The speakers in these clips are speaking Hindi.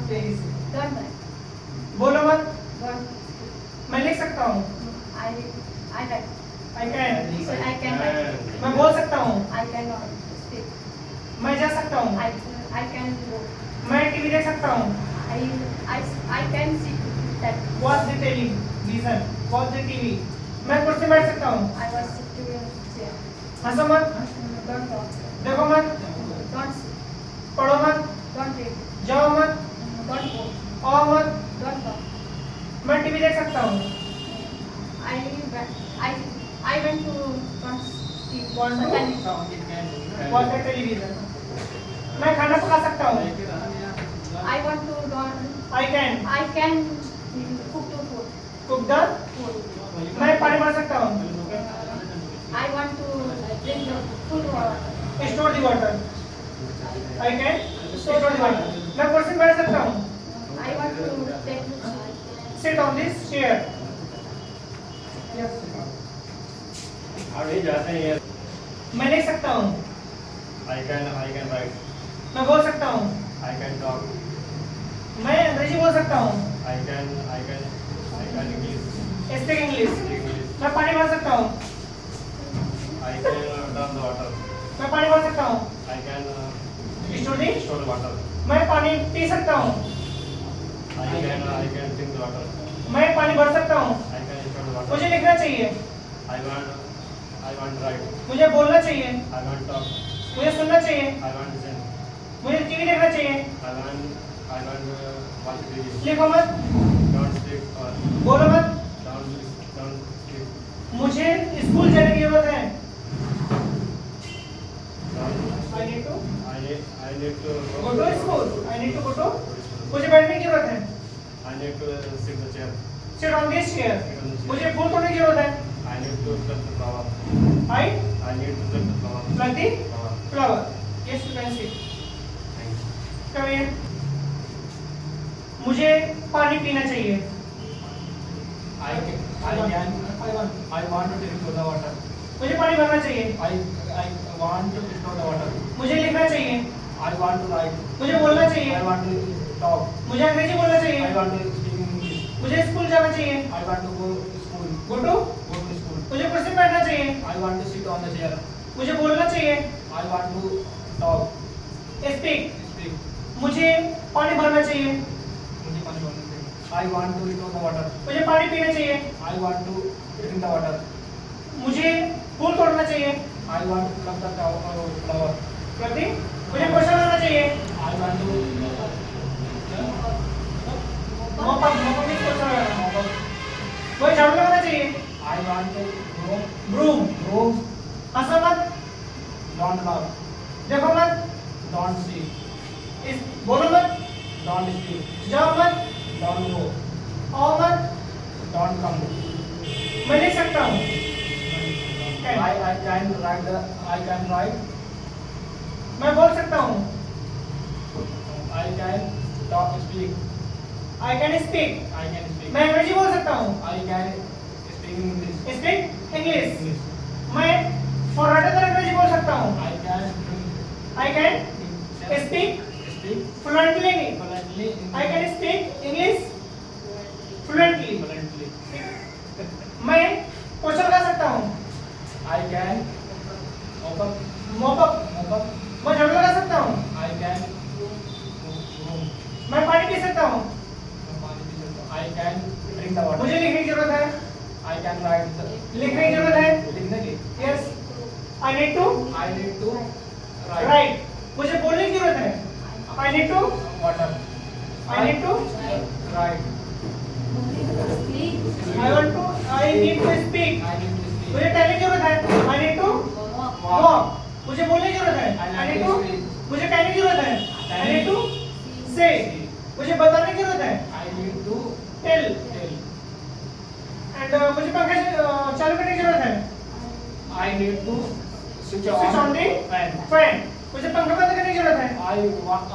तेजी से Don't write. बोलो मत Don't. मैं लिख सकता हूँ I write. I can So I can write. मैं बोल सकता हूँ I cannot speak. मैं जा सकता हूँ I can go. मैं टीवी देख सकता हूँ I can see that. Watch the television watch the TV मैं कुर्सी में बैठ सकता हूँ I was sitting in chair. हंसो मत Don't talk. देखो मत Don't sit. पढ़ो मत Don't read. जाओ मत Don't go. आओ मत Don't talk. मैं टीवी देख सकता हूँ I went to watch TV. Want to? Television. Watch the television मैं खाना पका सकता हूँ I want to learn. I can I can cook the food. Cook the Food. मैं पानी भर सकता हूँ I want to drink the food water. Store the water I can store the water मैं कुर्सी में बैठ सकता हूँ I want to take sit on this chair अभी जाते हैं यार। मैं लिख सकता हूँ I can write. मैं बोल सकता हूँ I can talk. मैं अंग्रेजी बोल सकता हूँ I can English. Speak English English. मैं पानी भर सकता हूँ I can turn the water. मैं पानी भर सकता हूँ I can store the store the water. मैं पानी पी सकता हूँ I can drink the water. मैं पानी भर सकता हूँ I can store the water. मुझे लिखना चाहिए I want to write. मुझे बोलना चाहिए I want to talk. मुझे सुनना चाहिए I want to listen. मुझे टीवी देखना चाहिए I want watch TV. लिखो मत Don't speak or बोलो मत don't speak. मुझे स्कूल जाने की जरूरत है Don't. I need to I need to go to school I need to go to मुझे बैठने की जरूरत है I need to sit the chair. Sit on this chair मुझे फूल तोड़ने की जरूरत है I need to cut the flower. I I need to cut the flower. Plug the Flower. Flower yes you can see Thank you. Come here मुझे पानी पीना चाहिए I want to drink the water. मुझे पानी भरना चाहिए I want to store the water. मुझे लिखना चाहिए I want to write. मुझे बोलना चाहिए I want to talk. मुझे अंग्रेजी बोलना I चाहिए want to speak English. मुझे स्कूल जाना चाहिए I want to go to school. Go to Go to school. मुझे कुर्सी पे बैठना चाहिए I want to sit on the chair. मुझे बोलना चाहिए I want to talk. Speak Speak. मुझे पानी भरना चाहिए मुझे पानी भरना चाहिए. I want to store the water. मुझे पानी पीना चाहिए I want to drink the water. मुझे फूल तोड़ना चाहिए I want to pluck the flower. प्रति मुझे पोषण करना चाहिए I want to Mopa Mopa में पोषण करना मुझे झाड़ू लगाना चाहिए I want to broom grow. हंसो मत Don't laugh. देखो मत Don't see. इस बोलो मत Don't speak. जाओ मत Don't go. आओ मत Don't come. मैं लिख सकता हूँ I can write. मैं बोल सकता हूँ I can talk, speak. I can speak I can speak. मैं अंग्रेजी बोल सकता हूँ I can speak English. Speak English English. मैं फॉरवर्ड अंग्रेजी बोल सकता हूँ I can I can speak speak fluently fluently. I can speak English fluently Fluently. मैं पोछा लगा सकता हूँ I can open. Mop up Open. मैं झाड़ू लगा सकता हूँ I can मैं पानी पी सकता हूँ I can drink the water. मुझे लिखने की जरूरत है I can write the लिखने की जरूरत है लिखने की. Yes I need to I need to write. Write मुझे बोलने की जरूरत है I need to Water. I need to Write. Speak. I want to I need to speak I need to speak. मुझे टहलने की जरूरत है आई नीड टू वॉक मुझे बोलने की जरूरत है आई नीड टू मुझे कहने की जरूरत है आई नीड टू से मुझे बताने की जरूरत है I need to tell tell. And मुझे पंखा चालू करने की जरूरत है I need to switch switch on on the fan. Fan मुझे पंखा बंद करने की जरूरत है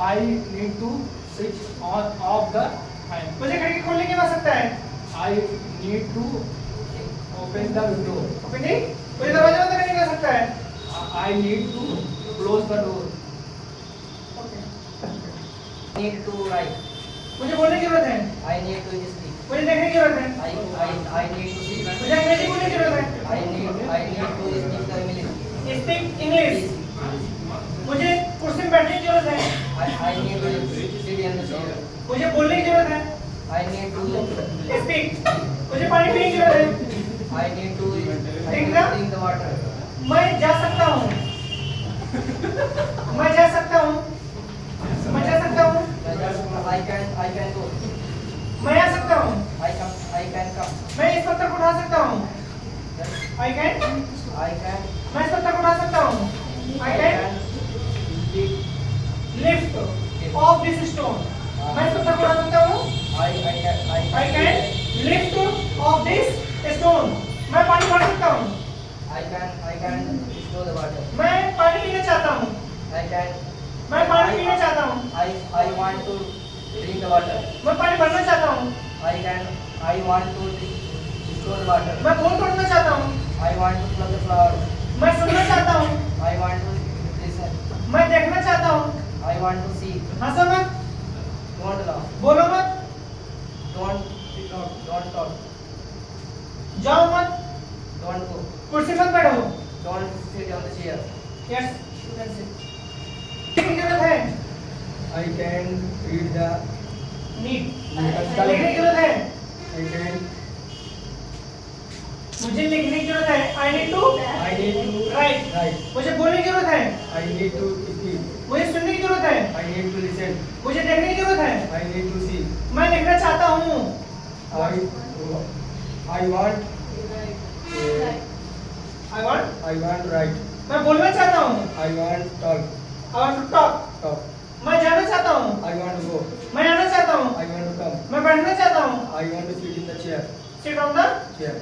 I need to switch on off the fan. मुझे खिड़की खोलने की आवश्यकता है I need to open the window. Okay नहीं मुझे दरवाजा बंद करने की आवश्यकता है I need to close the door. Okay Need to write. मुझे बोलने की जरूरत है। I need to speak. मुझे देखने की जरूरत है। I need to see. मुझे अंग्रेजी बोलने की जरूरत है। I need to speak the English. Speak English. मुझे कुर्सी में बैठने की जरूरत है। I need to sit in the chair. मुझे बोलने की जरूरत है। I need to speak. मुझे पानी पीने की जरूरत है। I need to Drink drink the water. मैं जा सकता हूँ। मैं जा सकता हूँ। मैं जा सकता हूँ। I can go. मैं आ सकता हूँ। I can come. मैं इस पत्थर को उठा सकता हूँ। I can। I can मैं इस पत्थर को उठा सकता हूँ। I can lift off this stone। मैं इस पत्थर को उठा सकता हूँ। I can lift off this stone। मैं पानी भर सकता हूँ। I can store the water. मैं पानी पीना चाहता हूँ। मैं पानी पीना चाहता हूँ। I want to drink the water. मैं पानी भरना चाहता हूँ। I want to store the water. मैं फूल तोड़ना चाहता हूँ। I want to pluck the flower. मैं सुनना चाहता हूँ। I want to listen. मैं देखना चाहता हूँ। I want to see. हंसो मत। Don't laugh. बोलो मत। Don't talk. जाओ मत। Don't go. कुर्सी मत बैठो। Don't sit on the chair. Yes लिखने की जरूरत है। I can read the NEET Medical लिखने की जरूरत है। I can मुझे लिखने की जरूरत है। I need to write. write. मुझे बोलने की जरूरत है। I need to speak. मुझे सुनने की जरूरत है। I need to listen. मुझे देखने की जरूरत है। I need to see. मैं लिखना चाहता हूँ। I want I want I want write. मैं बोलना चाहता हूँ। I want talk. I want to talk Talk. मैं जाना चाहता हूँ। I want to go. मैं आना चाहता हूँ। I want to come. मैं बैठना चाहता हूँ। I want to sit in the chair. Sit on the Chair.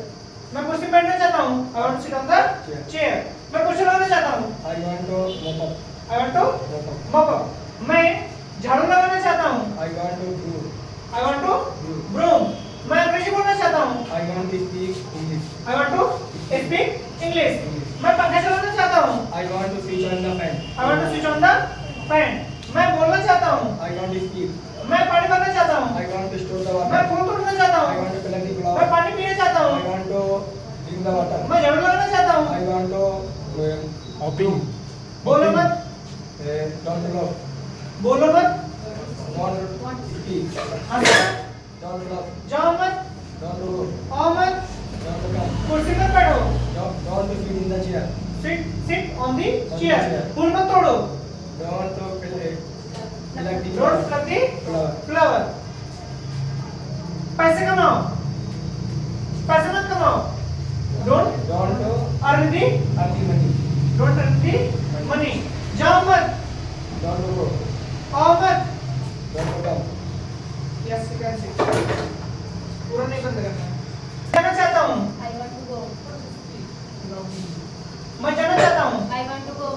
मैं कुर्सी पे बैठना चाहता हूँ। I want to sit on the Chair. Chair मैं कुर्सी लगाना चाहता हूँ। I want to mop up. I want to Mop up. Mop up मैं झाड़ू लगाना चाहता हूँ। I want to do. I want to broom मैं अंग्रेजी बोलना चाहता हूँ। I want to speak English. I want to speak English मैं पंखा चलाना चाहता हूँ। I want to switch on the fan. I want to switch on the fan मैं बोलना चाहता हूँ। I want to speak. मैं पानी भरना चाहता हूँ। I want to store the मैं water. फूल तोड़ना चाहता I हूँ। want to collect the मैं flower. पानी पीना चाहता I हूँ। want to drink the water. मैं झाड़ू लगाना चाहता हूँ। I want to hopping. बोलो मत Don't laugh. बोलो मत Don't speak. हंसो मत Don't laugh. जाओ मत Don't go. आओ मत Don't come. कुर्सी पर बैठो Don't sit in the chair. Sit on the On the chair chair. फूल मत तोड़ो Don't collect the don't flower. Plug the Flower. Flower पैसे कमाओ पैसे मत कमाओ don't Don't earn the earn the money. Don't earn the money जाओ मत Don't go. आओ मत Don't come. Yes you can see पूरा नहीं बंद करना है जाना चाहता हूँ I want to go. मैं जाना चाहता हूँ I want to go.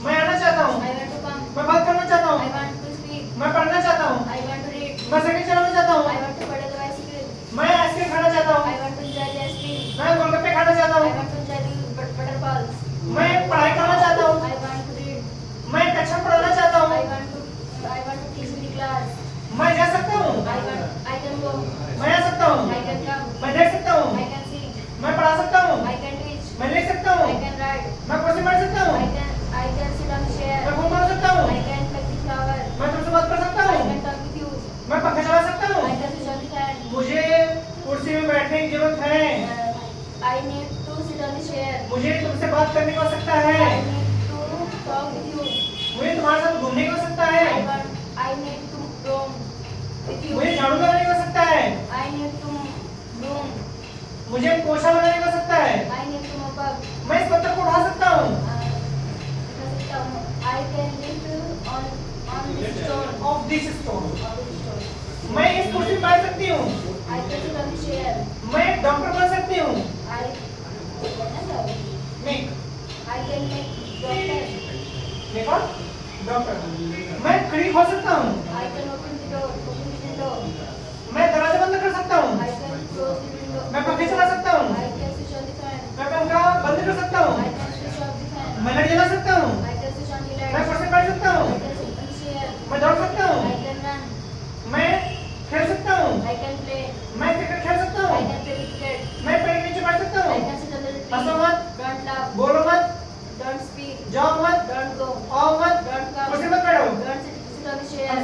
मैं आना चाहता हूँ I want to come. मैं बात करना चाहता I हूँ want to speak. मैं पढ़ना चाहता हूँ I want to read. मैं साइकिल चलाना चाहता I हूँ want to pedal the bicycle. मैं आइसक्रीम खाना चाहता I हूँ want to enjoy the ice cream. मैं गोलगप्पे खाना चाहता I हूँ want to enjoy the butterballs. मैं पढ़ाई करना चाहता हूँ I want to read. मैं कक्षा में पढ़ाना चाहता I हूँ want to teach in the class. मैं जा सकता हूँ I can go. मैं आ सकता हूँ I can come. मैं देख सकता हूँ I can see. मैं पढ़ा सकता हूँ I can teach. मैं लिख सकता हूँ I can write. मैं कुर्सी बैठ सकता हूँ I can sit on the chair. मैं घूम फिर सकता हूँ I can pluck the flower. मैं तुमसे बात कर सकता I हूँ can talk with you. मैं पंखा चला सकता हूँ I can switch on the fan. मुझे कुर्सी में बैठने की जरूरत है I need to sit on the chair. मुझे तुमसे बात करने की आवश्यकता है I need to talk with you. मुझे तुम्हारे साथ घूमने की आवश्यकता है I need to roam with you. मुझे झाड़ू लगाने की आवश्यकता है I need to broom. मुझे पोछा लगाने की आवश्यकता है I need to mop up. मैं इस पत्थर को उठा सकता हूँ I can lift on this stone. Of this stone On this stone. मैं इस कुर्सी पर बैठ सकती हूँ I can sit on the chair. मैं डॉक्टर बन सकती हूँ I make can make doctor. देखो डॉक्टर मैं खड़ी हो सकता हूँ I can open the door. Open the window. मैं दरवाजा बंद कर सकता हूँ I can close the window. मैं पंखे चला सकता हूँ I can switch on the fan. मैं पंखा बंद कर सकता हूँ I can switch off the fan. मैं लाइट जला सकता हूँ I can switch on the मैं light. कुर्सी पर बैठ सकता I हूँ can sit on the chair. मैं दौड़ सकता हूँ I can run. मैं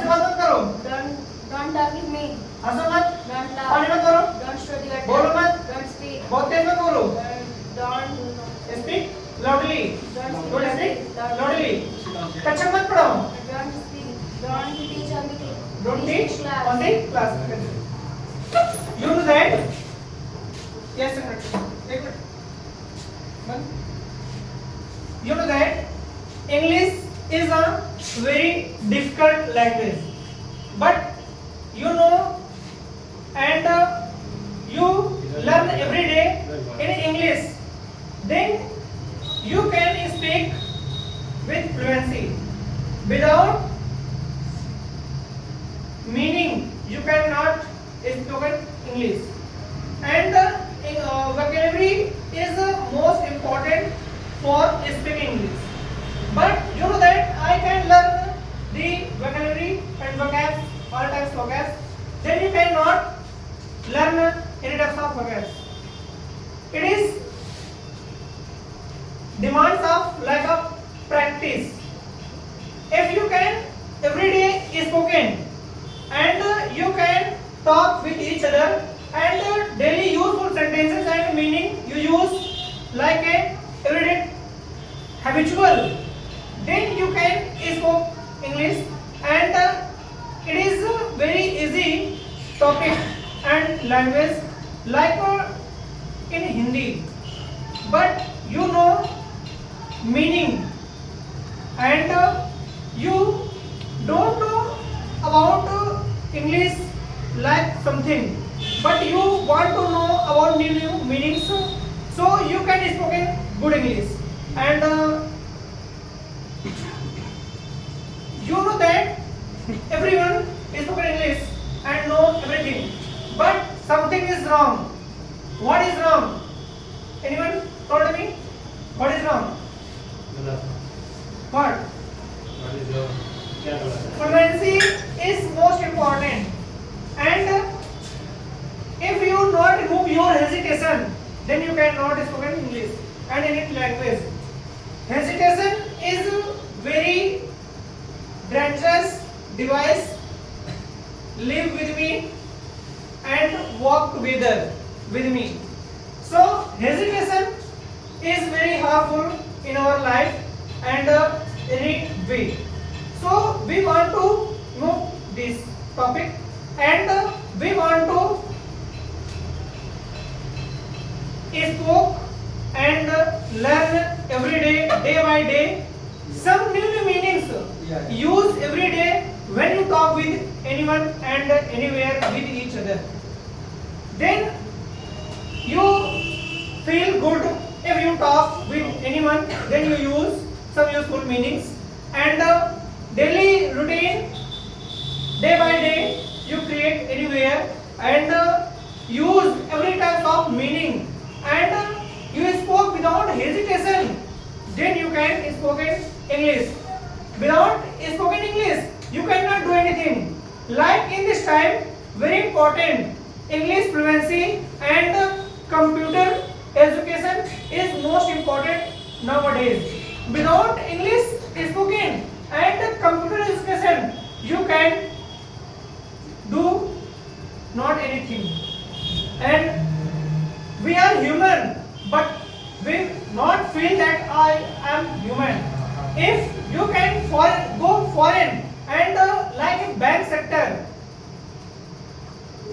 हमसे बात मत करो, Don't talk with me. हंसो मत, Don't पानी laugh. मत करो, Don't show your बोलो मत, Don't speak. बहुत तेज मत बोलो, Don't speak loudly, don't don't speak don't loudly, कक्षा मत पढ़ाओ, don't speak. Don't teach on the don't teach class. On the class, you do that, yes एक minute, you know that English is a very difficult language, but you know and you learn every day in English, then you can speak with fluency. Without meaning you cannot spoken English, and vocabulary is most important for speaking English. But you know that I can learn the vocabulary and vocabs, all types of vocabs, then you cannot learn any types of vocabs. It is demands of lack of practice. If you can every day spoken and you can talk with each other and daily useful sentences and meaning you use like a everyday habitual, then you can speak English, and it is a very easy topic and language like in Hindi, but you know meaning and you don't know about English like something, but you want to know about new meanings, so you can speak good English, and you know that everyone is spoken English and know everything, but something is wrong. What is wrong? Anyone told me? What is wrong? गलत, What? what is your, क्या गलत है? Fluency is most important, and if you not remove your hesitation, then you cannot speak English and any language. Hesitation is very dangerous device. Live with me and walk together with me. So hesitation is very harmful in our life and any way. So we want to know this topic, and we want to spoke and learn every day, day by day, some new meanings. Use every day when you talk with anyone and anywhere with each other. Then you feel good. If you talk with anyone, then you use some useful meanings, and daily routine, day by day, you create anywhere and use every type of meaning, and you spoke without hesitation, then you can spoken English. Without spoken English, you cannot do anything. Like in this time, very important, English fluency and computer education is most important nowadays. Without English spoken and computer education, you can do not anything. And we are human, but we not feel that I am human. If you can go foreign and like bank sector,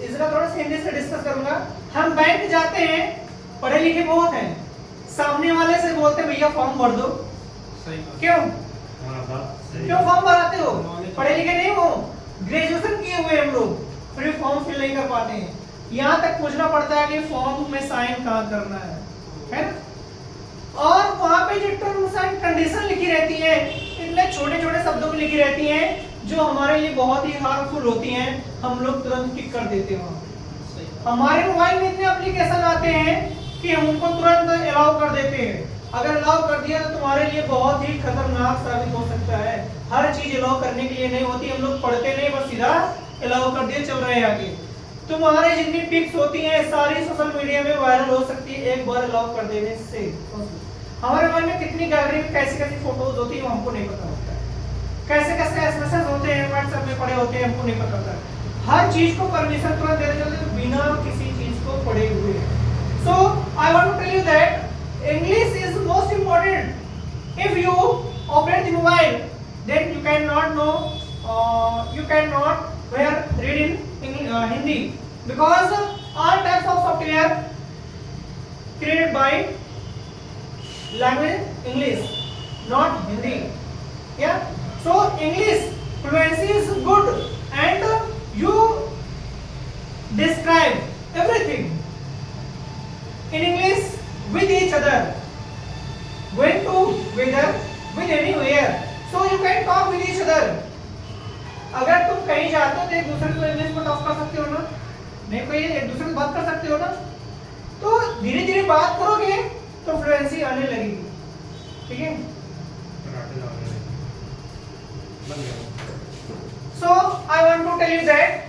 इसका थोड़ा सा हिंदी से डिस्कस करूंगा। हम बैंक जाते हैं, पढ़े लिखे बहुत हैं, सामने वाले से बोलते हैं भैया फॉर्म भर दो। क्यों? हाँ, बात सही क्यों है। फॉर्म भराते हो? पढ़े लिखे नहीं हो, ग्रेजुएशन किए हुए हम लोग, फिर फॉर्म फिल नहीं कर पाते हैं। यहाँ तक पूछना पड़ता है कि फॉर्म में साइन कहाँ करना है ना? और वहाँ पे जो टर्म्स एंड कंडीशन लिखी रहती है, इतने छोटे छोटे शब्दों में लिखी रहती हैं, जो हमारे लिए बहुत ही हार्मफुल होती हैं, हम लोग तुरंत टिक कर देते हैं। हमारे मोबाइल में इतने एप्लीकेशन आते हैं कि हम उनको तुरंत अलाउ कर देते हैं। अगर अलाउ कर दिया तो तुम्हारे लिए बहुत ही खतरनाक साबित हो सकता है। हर चीज अलाउ करने के लिए नहीं होती, हम लोग पढ़ते नहीं, बस सीधा अलाउ कर दिए, चल रहे हैं आगे। तुम्हारे जितनी पिक्स होती हैं सारी सोशल मीडिया में वायरल हो सकती है एक बार अलाउ कर देने से। हमारे मोबाइल में कितनी गैलरी में कैसी कैसी फोटोज होती है वो हमको नहीं पता होता है। कैसे कैसे एसएमएस होते हैं, व्हाट्सएप में पड़े होते हैं, हमको नहीं पता होता। हर चीज को परमिशन तुरंत दे देते बिना किसी चीज को पढ़े हुए। So I want to tell you that English is most important. If you operate the mobile then you can not know, you cannot read in Hindi because all types of software created by language English, not Hindi. Yeah, so English fluency is good and you describe everything in English with each other, going to whether with anywhere, so you can talk with each other. अगर तुम कहीं जाते हो तो एक दूसरे को इंग्लिश में टॉक कर सकते हो ना, नहीं कोई एक दूसरे से बात कर सकते हो ना, तो धीरे धीरे बात करोगे तो फ्लुएंसी आने लगेगी। ठीक है, कराटे जाने बन गया। So I want to tell you that